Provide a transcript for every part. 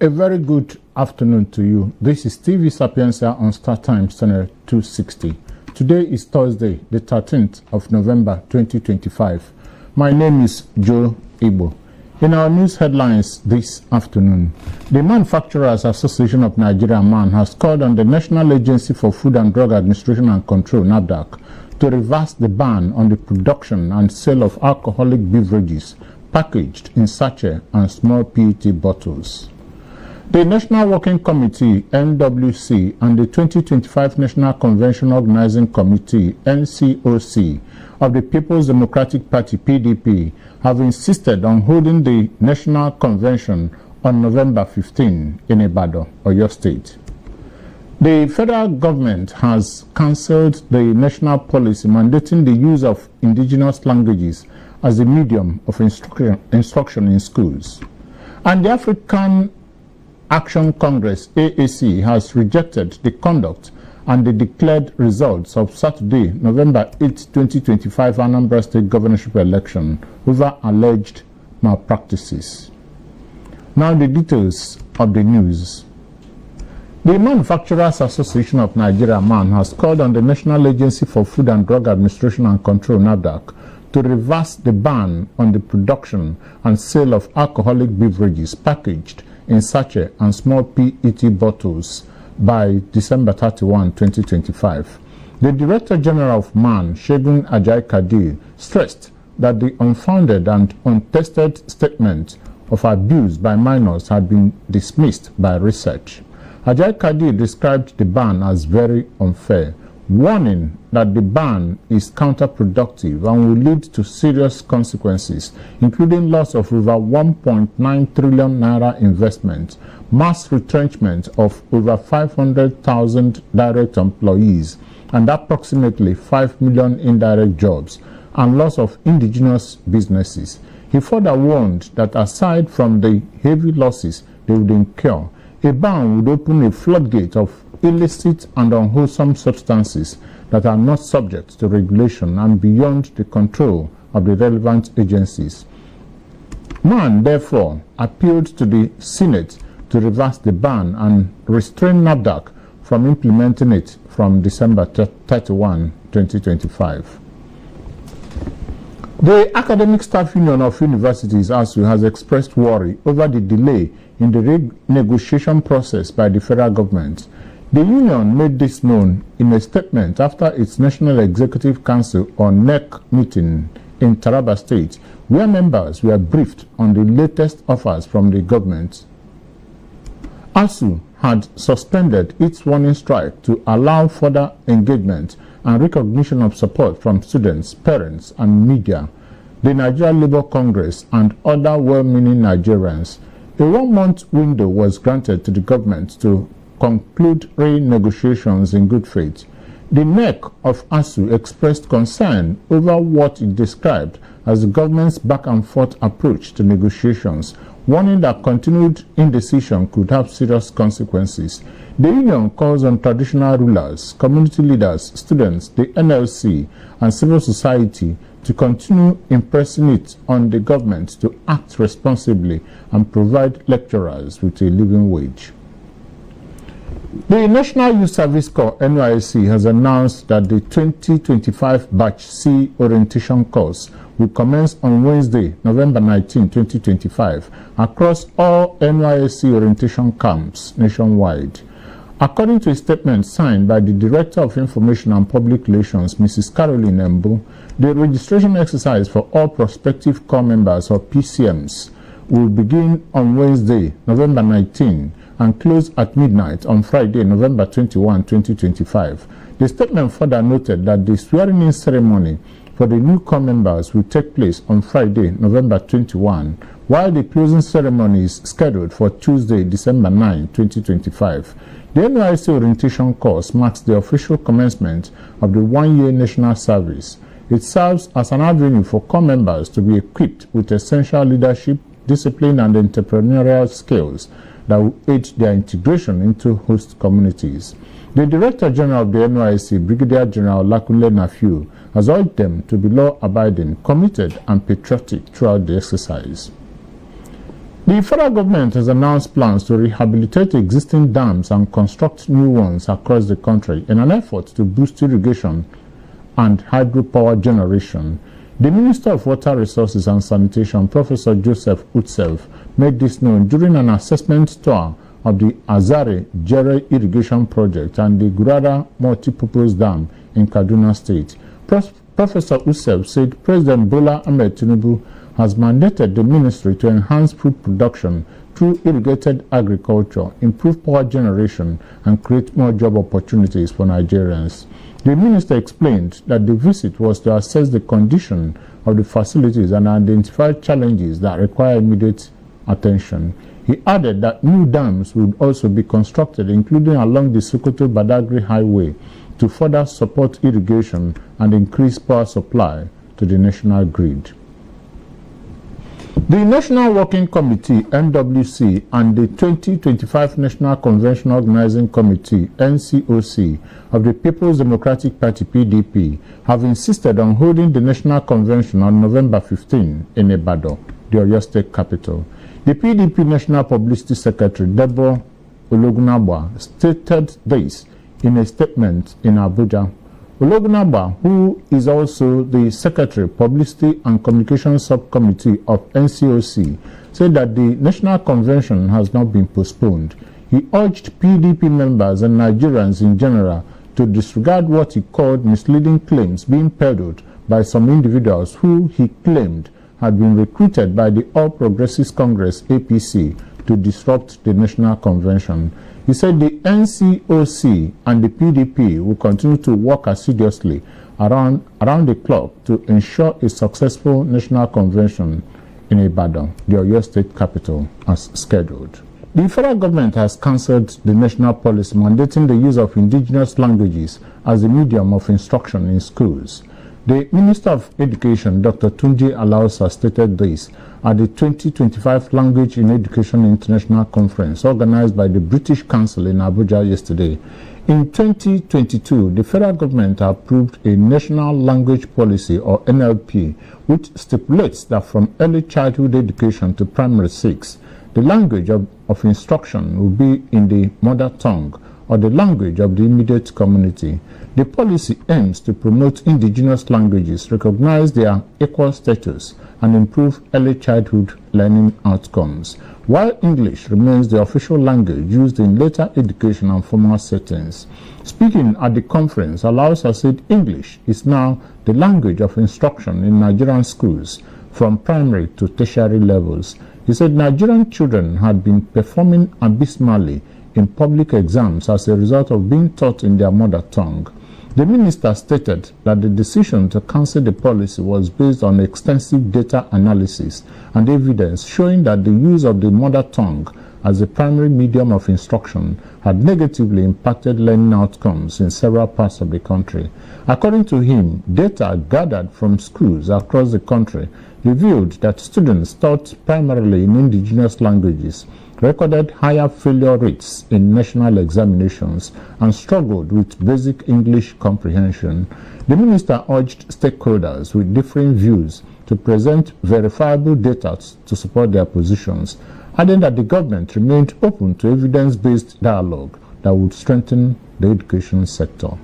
A very good afternoon to you. This is TV Sapientia on Star Times channel 260. Today is Thursday, the 13th of November 2025. My name is Joe Igbo. In our news headlines this afternoon, the Manufacturers Association of Nigeria (MAN) has called on the National Agency for Food and Drug Administration and Control (NAFDAC) to reverse the ban on the production and sale of alcoholic beverages packaged in sachet and small PET bottles. The National Working Committee (NWC) and the 2025 National Convention Organizing Committee (NCOC) of the People's Democratic Party (PDP) have insisted on holding the National Convention on November 15 in Ibadan, Oyo State. The federal government has cancelled the national policy mandating the use of indigenous languages as a medium of instruction in schools. And the African Action Congress (AAC) has rejected the conduct and the declared results of Saturday, November 8, 2025 Anambra State governorship election over alleged malpractices. Now the details of the news. The Manufacturers Association of Nigeria (MAN) has called on the National Agency for Food and Drug Administration and Control (NAFDAC) to reverse the ban on the production and sale of alcoholic beverages packaged in sachet and small PET bottles by December 31, 2025. The Director General of MAN, Segun Ajayi-Kadir, stressed that the unfounded and untested statement of abuse by minors had been dismissed by research. Ajayi-Kadir described the ban as very unfair, warning that the ban is counterproductive and will lead to serious consequences, including loss of over 1.9 trillion naira investment, mass retrenchment of over 500,000 direct employees, and approximately 5 million indirect jobs, and loss of indigenous businesses. He further warned that aside from the heavy losses they would incur, a ban would open a floodgate of illicit and unwholesome substances that are not subject to regulation and beyond the control of the relevant agencies. MAN therefore appealed to the Senate to reverse the ban and restrain NAFDAC from implementing it from December 31, 2025. The Academic Staff Union of Universities (ASU) has expressed worry over the delay in the renegotiation process by the federal government. The union made this known in a statement after its National Executive Council or NEC meeting in Taraba State, where members were briefed on the latest offers from the government. ASU had suspended its warning strike to allow further engagement and recognition of support from students, parents, and media, the Nigeria Labour Congress, and other well-meaning Nigerians. A 1-month window was granted to the government to conclude renegotiations in good faith. The NEC of ASU expressed concern over what it described as the government's back-and-forth approach to negotiations, warning that continued indecision could have serious consequences. The union calls on traditional rulers, community leaders, students, the NLC, and civil society to continue impressing it on the government to act responsibly and provide lecturers with a living wage. The National Youth Service Corps (NYSC) has announced that the 2025 Batch C orientation course will commence on Wednesday, November 19, 2025, across all NYSC orientation camps nationwide. According to a statement signed by the Director of Information and Public Relations, Mrs. Caroline Embu, the registration exercise for all prospective corps members or PCMs will begin on Wednesday, November 19, and close at midnight on Friday, November 21, 2025. The statement further noted that the swearing-in ceremony for the new corps members will take place on Friday, November 21, while the closing ceremony is scheduled for Tuesday, December 9, 2025. The NYSC orientation course marks the official commencement of the one-year national service. It serves as an avenue for corps members to be equipped with essential leadership, discipline, and entrepreneurial skills that will aid their integration into host communities. The Director General of the NYSC, Brigadier General Lakunle Nafiu, has urged them to be law-abiding, committed, and patriotic throughout the exercise. The federal government has announced plans to rehabilitate existing dams and construct new ones across the country in an effort to boost irrigation and hydropower generation. The Minister of Water Resources and Sanitation, Professor Joseph Utsev, made this known during an assessment tour of the Azare Jere Irrigation Project and the Gurara Multipurpose Dam in Kaduna State. Professor Utsev said President Bola Ahmed Tinubu has mandated the ministry to enhance food production through irrigated agriculture, improve power generation, and create more job opportunities for Nigerians. The minister explained that the visit was to assess the condition of the facilities and identify challenges that require immediate attention. He added that new dams would also be constructed, including along the Sokoto-Badagry Highway, to further support irrigation and increase power supply to the national grid. The National Working Committee (NWC) and the 2025 National Convention Organizing Committee (NCOC) of the People's Democratic Party (PDP) have insisted on holding the National Convention on November 15 in Ibadan, the Oyo State capital. The PDP National Publicity Secretary Deborah Ologunagba stated this in a statement in Abuja. Ologunagba, who is also the Secretary, Publicity and Communications Subcommittee of NCOC, said that the National Convention has not been postponed. He urged PDP members and Nigerians in general to disregard what he called misleading claims being peddled by some individuals who he claimed had been recruited by the All Progressives Congress (APC) to disrupt the National Convention. He said the NCOC and the PDP will continue to work assiduously around the clock to ensure a successful National Convention in Ibadan, the Oyo State capital, as scheduled. The federal government has cancelled the national policy mandating the use of indigenous languages as a medium of instruction in schools. The Minister of Education, Dr. Tunji Alausa, stated this at the 2025 Language in Education International Conference organized by the British Council in Abuja yesterday. In 2022, the federal government approved a National Language Policy, or NLP, which stipulates that from early childhood education to primary 6, the language of instruction will be in the mother tongue or the language of the immediate community. The policy aims to promote indigenous languages, recognize their equal status, and improve early childhood learning outcomes, while English remains the official language used in later education and formal settings. Speaking at the conference, Alausa said English is now the language of instruction in Nigerian schools from primary to tertiary levels. He said Nigerian children had been performing abysmally in public exams as a result of being taught in their mother tongue. The minister stated that the decision to cancel the policy was based on extensive data analysis and evidence showing that the use of the mother tongue as a primary medium of instruction had negatively impacted learning outcomes in several parts of the country. According to him, data gathered from schools across the country revealed that students taught primarily in indigenous languages recorded higher failure rates in national examinations and struggled with basic English comprehension. The minister urged stakeholders with differing views to present verifiable data to support their positions, adding that the government remained open to evidence-based dialogue that would strengthen the education sector.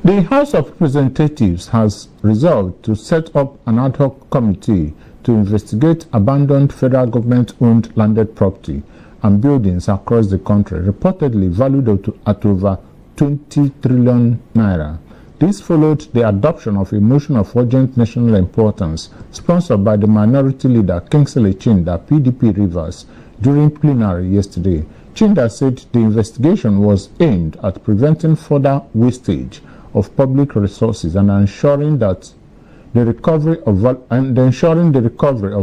The House of Representatives has resolved to set up an ad hoc committee to investigate abandoned federal government-owned landed property and buildings across the country, reportedly valued at over 20 trillion naira. This followed the adoption of a motion of urgent national importance sponsored by the Minority Leader Kingsley Chinda, PDP Rivers, during plenary yesterday. Chinda said the investigation was aimed at preventing further wastage of public resources and ensuring the recovery of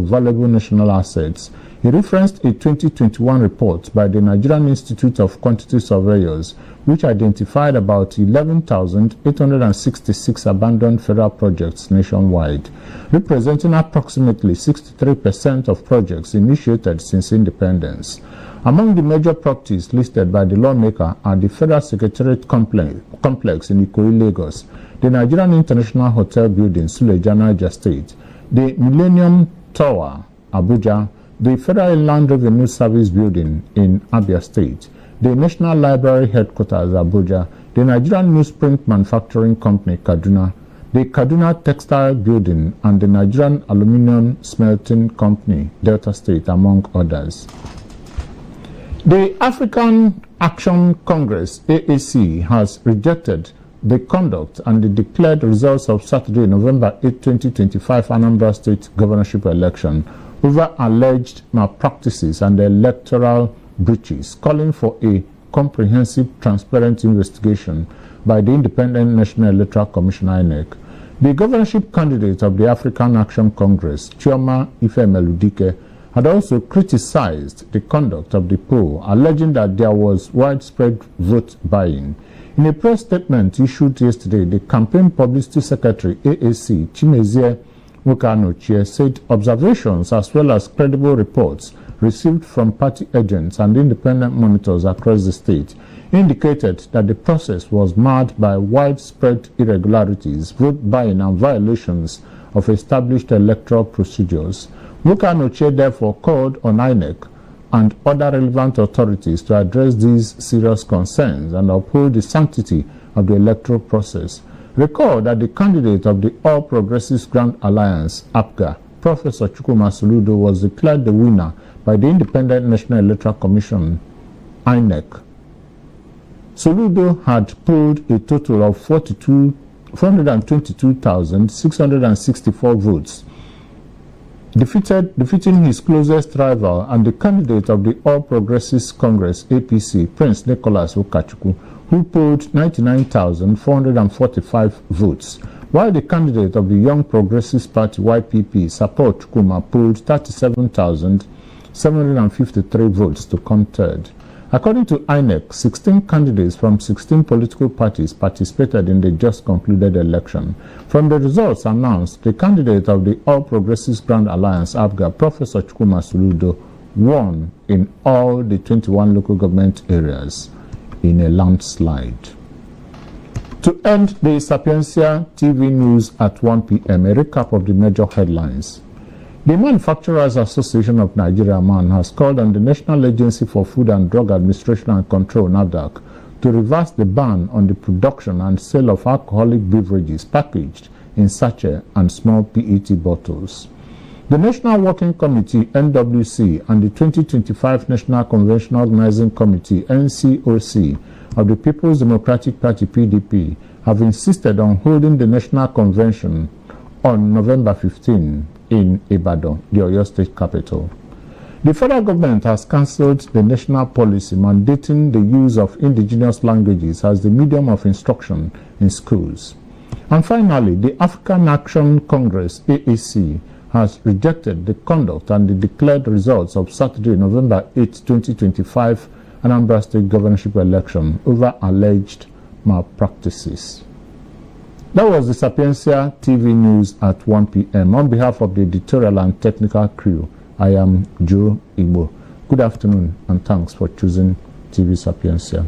valuable national assets. He referenced a 2021 report by the Nigerian Institute of Quantity Surveyors, which identified about 11,866 abandoned federal projects nationwide, representing approximately 63% of projects initiated since independence. Among the major properties listed by the lawmaker are the Federal Secretariat Complex in Ikoyi, Lagos, the Nigerian International Hotel Building, Suleja, Niger State, the Millennium Tower Abuja, the Federal Land Revenue Service Building in Abia State, the National Library Headquarters Abuja, the Nigerian Newsprint Manufacturing Company Kaduna, the Kaduna Textile Building, and the Nigerian Aluminium Smelting Company Delta State, among others. The African Action Congress (AAC) has rejected the conduct and the declared results of Saturday, November 8, 2025 Anambra State governorship election over alleged malpractices and electoral breaches, calling for a comprehensive, transparent investigation by the Independent National Electoral Commission (INEC). The governorship candidate of the African Action Congress, Chioma Ifemeludike, had also criticized the conduct of the poll, alleging that there was widespread vote buying. In a press statement issued yesterday, the Campaign Publicity Secretary AAC, Chimezie Nwokanochie, said observations as well as credible reports received from party agents and independent monitors across the state indicated that the process was marred by widespread irregularities, vote buying, and violations of established electoral procedures. Nwokanochie therefore called on INEC and other relevant authorities to address these serious concerns and uphold the sanctity of the electoral process. Recall that the candidate of the All Progressives Grand Alliance, APGA, Professor Chukwuma Soludo, was declared the winner by the Independent National Electoral Commission, INEC. Soludo had polled a total of 422,664 votes, defeating his closest rival and the candidate of the All Progressives Congress (APC), Prince Nicholas Ukachukwu, who polled 99,445 votes, while the candidate of the Young Progressives Party (YPP), Support Chukwuma, polled 37,753 votes to come third. According to INEC, 16 candidates from 16 political parties participated in the just concluded election. From the results announced, the candidate of the All Progressives Grand Alliance, APGA, Professor Chukwuma Soludo, won in all the 21 local government areas in a landslide. To end the Sapientia TV news at 1 p.m., a recap of the major headlines. The Manufacturers Association of Nigeria, MAN, has called on the National Agency for Food and Drug Administration and Control, NAFDAC, to reverse the ban on the production and sale of alcoholic beverages packaged in sachet and small PET bottles. The National Working Committee, NWC, and the 2025 National Convention Organizing Committee, NCOC, of the People's Democratic Party, PDP, have insisted on holding the National Convention on November 15 in Ibadan, the Oyo State capital. The federal government has cancelled the national policy mandating the use of indigenous languages as the medium of instruction in schools. And finally, the African Action Congress, AAC, has rejected the conduct and the declared results of Saturday, November 8, 2025 Anambra State governorship election over alleged malpractices. That was the Sapientia TV news at 1 p.m. On behalf of the editorial and technical crew, I am Joe Igbo. Good afternoon and thanks for choosing TV Sapientia.